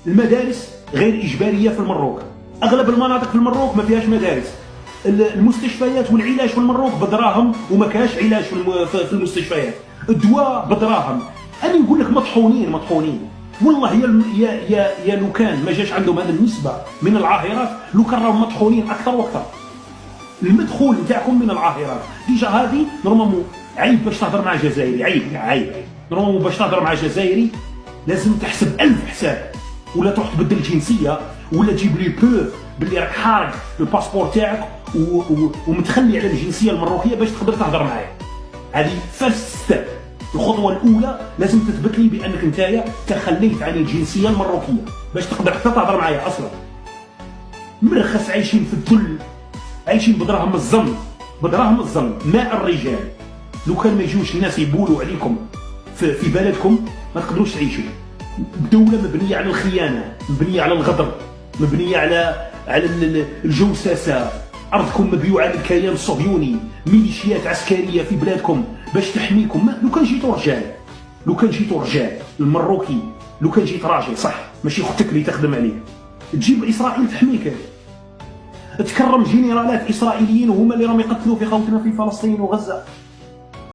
المدارس غير اجباريه في المروك، اغلب المناطق في المروك ما فيهاش مدارس. المستشفيات والعلاج في المروك بدراهم وما كاش علاج في المستشفيات، الدواء بدراهم. انا نقول لك مطحونين والله. يا لو كان ما جاش عندهم هذه النسبه من العاهرات، لو كان راهم مطحونين اكثر واكثر. المدخول نتاعكم من العاهرات ديجا هذه نورمالمون عيب باش تهضر مع جزائري، عيب نورمالمون باش تهضر مع جزائري لازم تحسب 1000 حساب، ولا تروح تبدل الجنسيه، ولا تجيب لي بوف باللي راك حارق الباسبور تاعك ومتخلي على الجنسيه المروكيه باش تقدر تهضر معايا. هذه فيرست ستيب. الخطوه الاولى لازم تثبت لي بانك نتايا تخليت عن الجنسيه المروكيه باش تقدر حتى تهضر معايا. اصلا مرخص عايشين في الذل، عايشين بدراهم الزم، ماء الرجال. لو كان ما يجوش الناس يبولوا عليكم في بلدكم ما تقدروش تعيشوا. دولة مبنية على الخيانة، مبنية على الغدر، مبنية على الجوساسة. أرضكم مبيوعة للكيان الصهيوني، ميليشيات عسكرية في بلادكم باش تحميكم. لو كان جيتوا رجال المروكي، لو كان جيت راجل صح، ماشي اختك اللي تخدم عليك، تجيب إسرائيل تحميك، تكرم جنرالات إسرائيليين وهما اللي راهم يقتلوا في خوتنا في فلسطين وغزة.